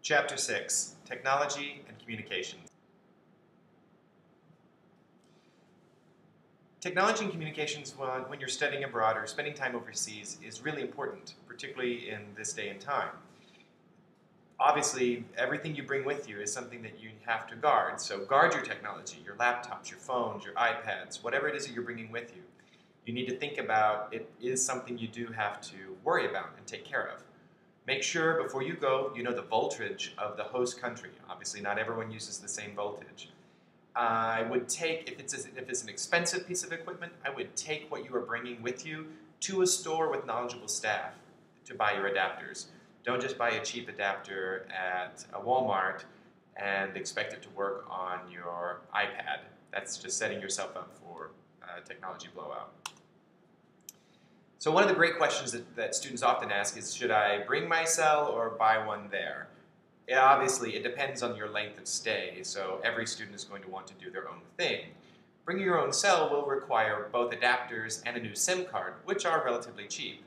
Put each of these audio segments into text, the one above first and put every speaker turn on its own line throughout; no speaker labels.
Chapter 6, Technology and Communications. Technology and communications, when you're studying abroad or spending time overseas, is really important, particularly in this day and time. Obviously, everything you bring with you is something that you have to guard. So guard your technology, your laptops, your phones, your iPads, whatever it is that you're bringing with you. You need to think about it is something you do have to worry about and take care of. Make sure before you go, you know the voltage of the host country. Obviously, not everyone uses the same voltage. I would take, if it's an expensive piece of equipment, I would take what you are bringing with you to a store with knowledgeable staff to buy your adapters. Don't just buy a cheap adapter at a Walmart and expect it to work on your iPad. That's just setting yourself up for a technology blowout. So one of the great questions that students often ask is, should I bring my cell or buy one there? Obviously, it depends on your length of stay, so every student is going to want to do their own thing. Bringing your own cell will require both adapters and a new SIM card, which are relatively cheap.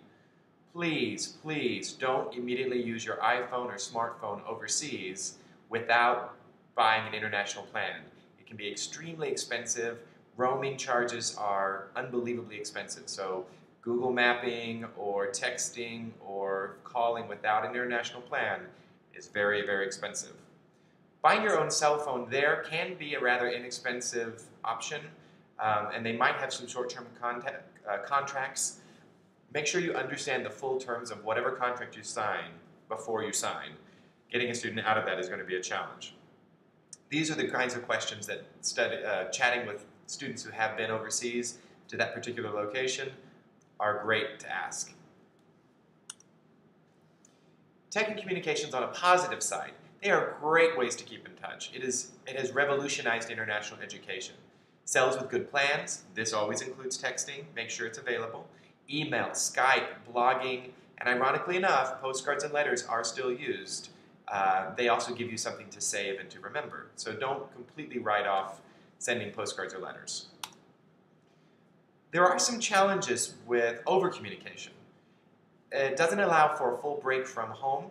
Please, please don't immediately use your iPhone or smartphone overseas without buying an international plan. It can be extremely expensive. Roaming charges are unbelievably expensive. So Google mapping or texting or calling without an international plan is very, very expensive. Buying your own cell phone there can be a rather inexpensive option, and they might have some short-term contracts. Make sure you understand the full terms of whatever contract you sign before you sign. Getting a student out of that is going to be a challenge. These are the kinds of questions that chatting with students who have been overseas to that particular location are great to ask. Tech and communications on a positive side, they are great ways to keep in touch. It has revolutionized international education. Cells with good plans, this always includes texting, make sure it's available. Email, Skype, blogging, and ironically enough, postcards and letters are still used. They also give you something to save and to remember. So don't completely write off sending postcards or letters. There are some challenges with over-communication. It doesn't allow for a full break from home.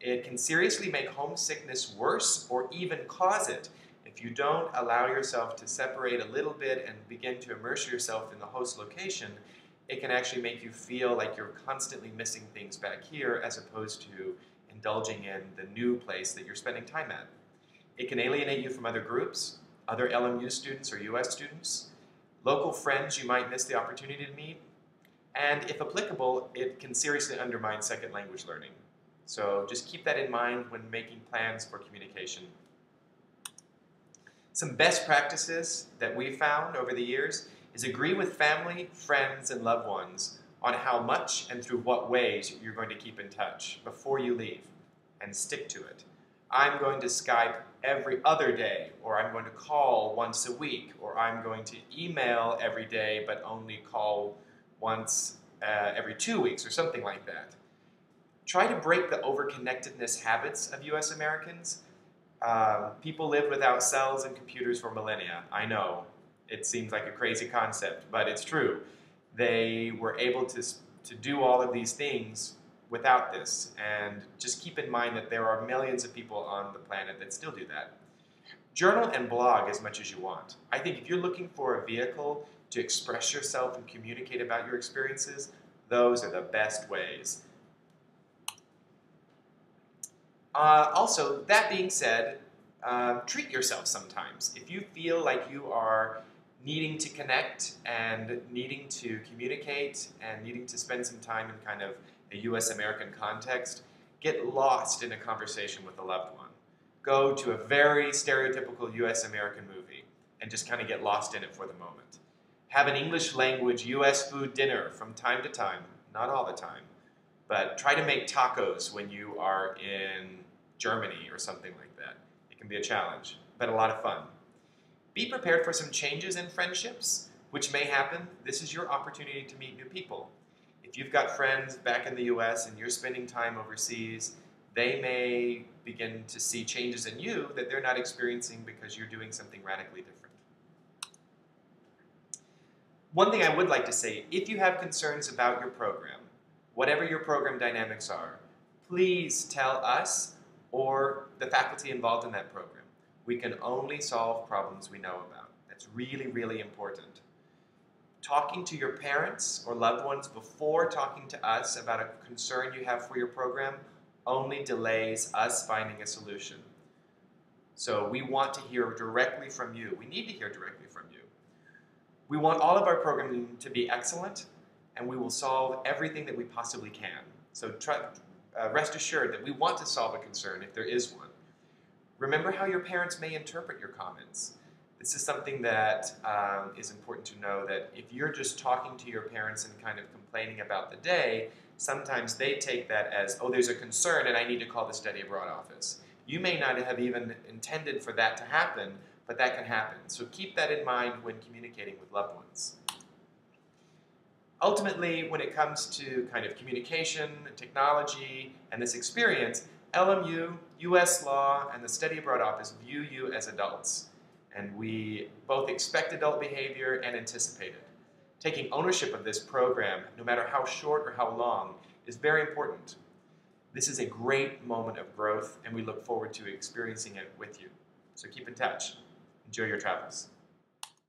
It can seriously make homesickness worse or even cause it if you don't allow yourself to separate a little bit and begin to immerse yourself in the host location. It can actually make you feel like you're constantly missing things back here as opposed to indulging in the new place that you're spending time at. It can alienate you from other groups, other LMU students or US students, local friends you might miss the opportunity to meet, and if applicable, it can seriously undermine second language learning. So just keep that in mind when making plans for communication. Some best practices that we've found over the years is agree with family, friends, and loved ones on how much and through what ways you're going to keep in touch before you leave, and stick to it. I'm going to Skype every other day, or I'm going to call once a week, or I'm going to email every day but only call once every 2 weeks, or something like that. Try to break the overconnectedness habits of US Americans. People lived without cells and computers for millennia. I know, it seems like a crazy concept, but it's true. They were able to do all of these things without this, and just keep in mind that there are millions of people on the planet that still do that. Journal and blog as much as you want. I think if you're looking for a vehicle to express yourself and communicate about your experiences, those are the best ways. Also, that being said, treat yourself sometimes. If you feel like you are needing to connect and needing to communicate and needing to spend some time in kind of a US American context, get lost in a conversation with a loved one. Go to a very stereotypical US American movie and just kind of get lost in it for the moment. Have an English language US food dinner from time to time, not all the time, but try to make tacos when you are in Germany or something like that. It can be a challenge, but a lot of fun. Be prepared for some changes in friendships, which may happen. This is your opportunity to meet new people. If you've got friends back in the US and you're spending time overseas, they may begin to see changes in you that they're not experiencing because you're doing something radically different. One thing I would like to say, if you have concerns about your program, whatever your program dynamics are, please tell us or the faculty involved in that program. We can only solve problems we know about. That's really, really important. Talking to your parents or loved ones before talking to us about a concern you have for your program only delays us finding a solution. So we want to hear directly from you. We need to hear directly from you. We want all of our programming to be excellent, and we will solve everything that we possibly can. So rest assured that we want to solve a concern if there is one. Remember how your parents may interpret your comments. This is something that is important to know, that if you're just talking to your parents and kind of complaining about the day, sometimes they take that as, oh, there's a concern and I need to call the study abroad office. You may not have even intended for that to happen, but that can happen. So keep that in mind when communicating with loved ones. Ultimately, when it comes to kind of communication, technology, and this experience, LMU, US Law, and the Study Abroad Office view you as adults. And we both expect adult behavior and anticipate it. Taking ownership of this program, no matter how short or how long, is very important. This is a great moment of growth, and we look forward to experiencing it with you. So keep in touch. Enjoy your travels.